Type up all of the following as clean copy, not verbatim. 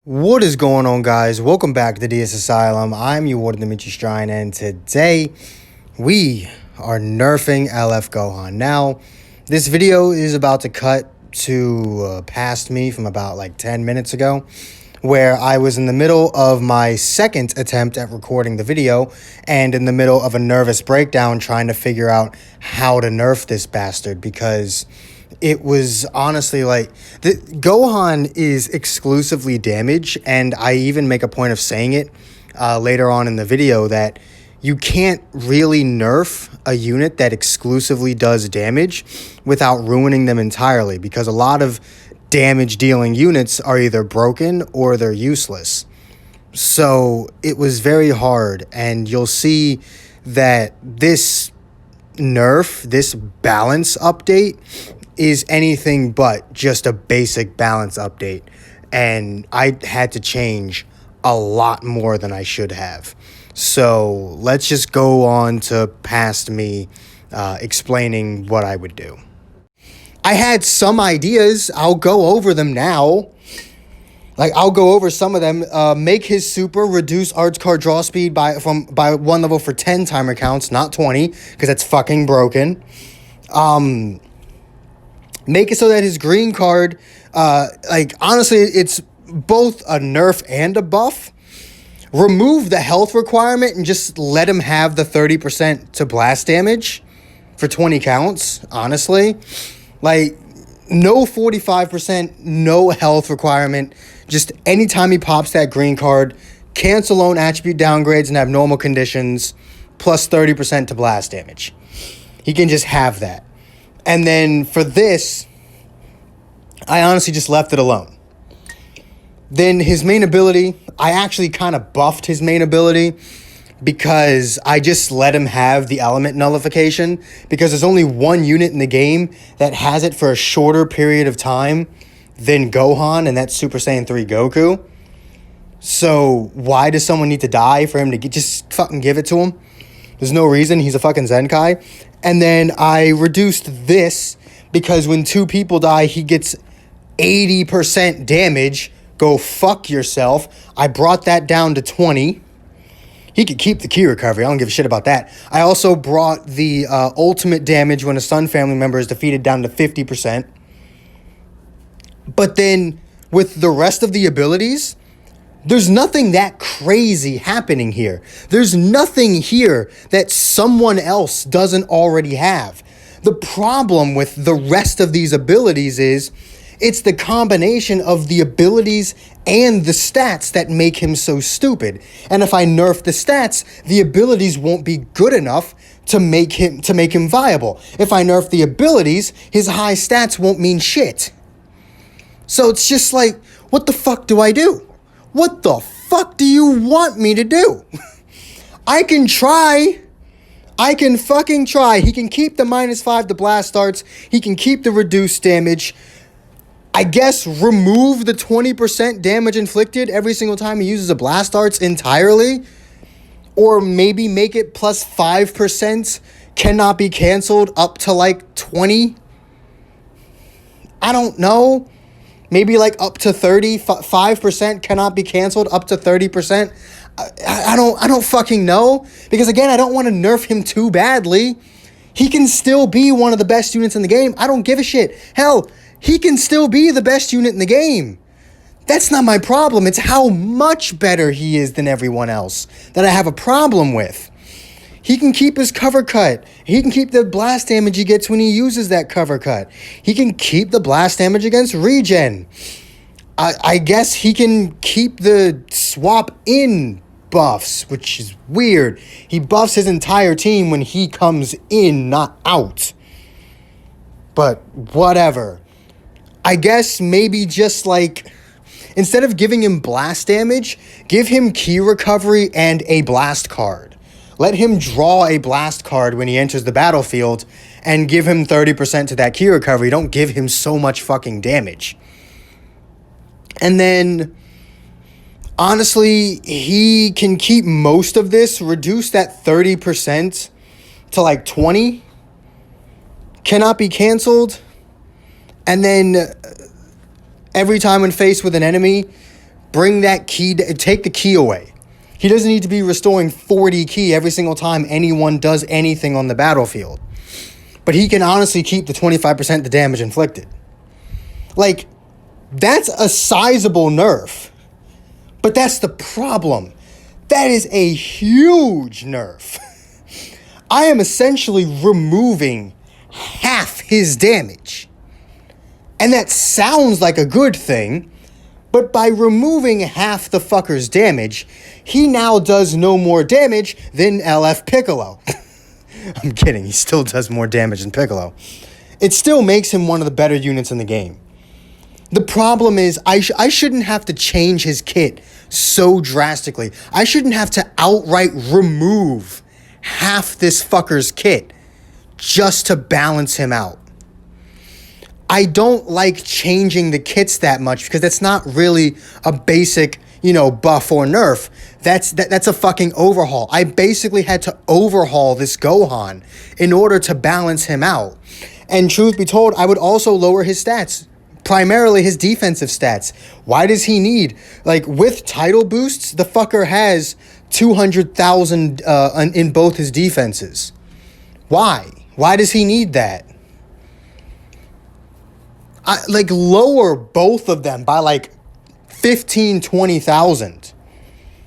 What is going on, guys? Welcome back to DS Asylum. I'm your warden, Dimitri Strine, and today we are nerfing LF Gohan. Now, this video is about to cut to past me from about like 10 minutes ago, where I was in the middle of my second attempt at recording the video and in the middle of a nervous breakdown trying to figure out how to nerf this bastard, because it was honestly like Gohan is exclusively damage, and I even make a point of saying it later on in the video that you can't really nerf a unit that exclusively does damage without ruining them entirely, because a lot of damage dealing units are either broken or they're useless. So it was very hard, and you'll see that this nerf, this balance update, is anything but just a basic balance update, and I had to change a lot more than I should have. So let's just go on to past me explaining what I would do. I had some ideas. I'll go over them now. I'll go over some of them. Make his super reduce arts card draw speed by one level for 10 timer counts, not 20, because that's fucking broken. Make it so that his green card, honestly, it's both a nerf and a buff. Remove the health requirement and just let him have the 30% to blast damage for 20 counts, honestly. Like, no 45%, no health requirement. Just anytime he pops that green card, cancel own attribute downgrades and have normal conditions, plus 30% to blast damage. He can just have that. And then for this, I honestly just left it alone. Then his main ability, I actually kind of buffed his main ability because I just let him have the element nullification, because there's only one unit in the game that has it for a shorter period of time than Gohan, and that's Super Saiyan 3 Goku. So why does someone need to die for him to just fucking give it to him? There's no reason. He's a fucking Zenkai. And then I reduced this because when two people die, he gets 80% damage. Go fuck yourself. I brought that down to 20. He could keep the key recovery. I don't give a shit about that. I also brought the ultimate damage when a Sun family member is defeated down to 50%. But then with the rest of the abilities, there's nothing that crazy happening here. There's nothing here that someone else doesn't already have. The problem with the rest of these abilities is it's the combination of the abilities and the stats that make him so stupid. And if I nerf the stats, the abilities won't be good enough to make him viable. If I nerf the abilities, his high stats won't mean shit. So it's just like, what the fuck do I do? What the fuck do you want me to do? I can try. I can fucking try. He can keep the -5 to blast starts. He can keep the reduced damage. I guess remove the 20% damage inflicted every single time he uses a blast arts entirely. Or maybe make it plus 5% cannot be canceled up to like 20. I don't know. Maybe like up to 5% cannot be canceled up to 30%. I don't fucking know. Because again, I don't want to nerf him too badly. He can still be one of the best units in the game. I don't give a shit. Hell, he can still be the best unit in the game. That's not my problem. It's how much better he is than everyone else that I have a problem with. He can keep his cover cut. He can keep the blast damage he gets when he uses that cover cut. He can keep the blast damage against regen. I guess he can keep the swap in buffs, which is weird. He buffs his entire team when he comes in, not out. But whatever. I guess maybe just like, instead of giving him blast damage, give him key recovery and a blast card. Let him draw a blast card when he enters the battlefield and give him 30% to that key recovery. Don't give him so much fucking damage. And then, honestly, he can keep most of this, reduce that 30% to like 20. Cannot be canceled. And then every time when faced with an enemy, bring that key, take the key away. He doesn't need to be restoring 40 key every single time anyone does anything on the battlefield. But he can honestly keep the 25% the damage inflicted. Like, that's a sizable nerf. But that's the problem. That is a huge nerf. I am essentially removing half his damage. And that sounds like a good thing, but by removing half the fucker's damage, he now does no more damage than LF Piccolo. I'm kidding, he still does more damage than Piccolo. It still makes him one of the better units in the game. The problem is, I shouldn't have to change his kit so drastically. I shouldn't have to outright remove half this fucker's kit just to balance him out. I don't like changing the kits that much because that's not really a basic, buff or nerf. That's a fucking overhaul. I basically had to overhaul this Gohan in order to balance him out. And truth be told, I would also lower his stats. Primarily his defensive stats. Why does he need, with title boosts, the fucker has 200,000 in both his defenses. Why? Why does he need that? Lower both of them by 15, 20,000.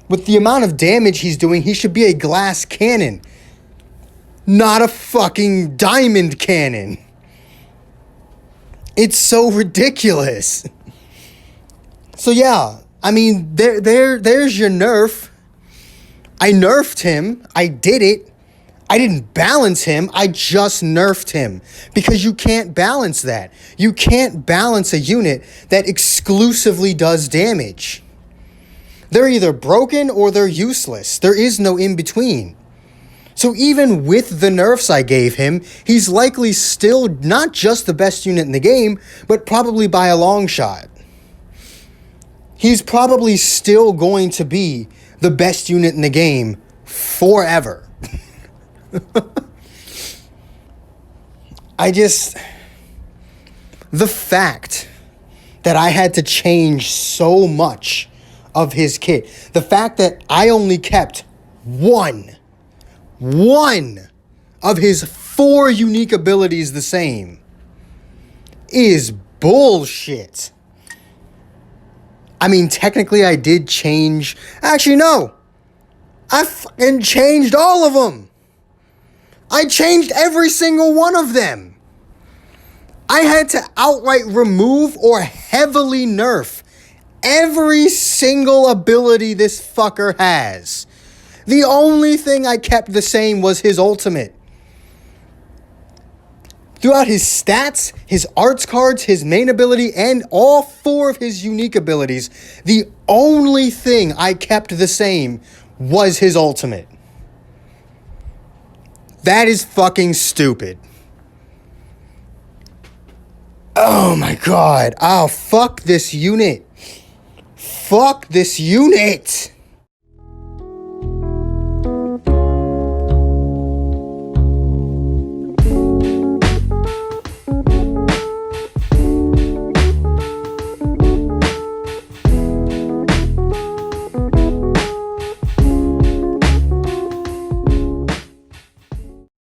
With the amount of damage he's doing, he should be a glass cannon, not a fucking diamond cannon. It's so ridiculous. So yeah, I mean, there's your nerf. I nerfed him. I did it. I didn't balance him. I just nerfed him. Because you can't balance that. You can't balance a unit that exclusively does damage. They're either broken or they're useless. There is no in between. So even with the nerfs I gave him, he's likely still not just the best unit in the game, but probably by a long shot. He's probably still going to be the best unit in the game forever. The fact that I had to change so much of his kit, the fact that I only kept one of his 4 unique abilities the same is bullshit. I mean, technically I did change. Actually, no. I fucking changed all of them. I changed every single one of them. I had to outright remove or heavily nerf every single ability this fucker has. The only thing I kept the same was his ultimate. Throughout his stats, his arts cards, his main ability, and all 4 of his unique abilities, the only thing I kept the same was his ultimate. That is fucking stupid. Oh my god. Oh, fuck this unit. Fuck this unit.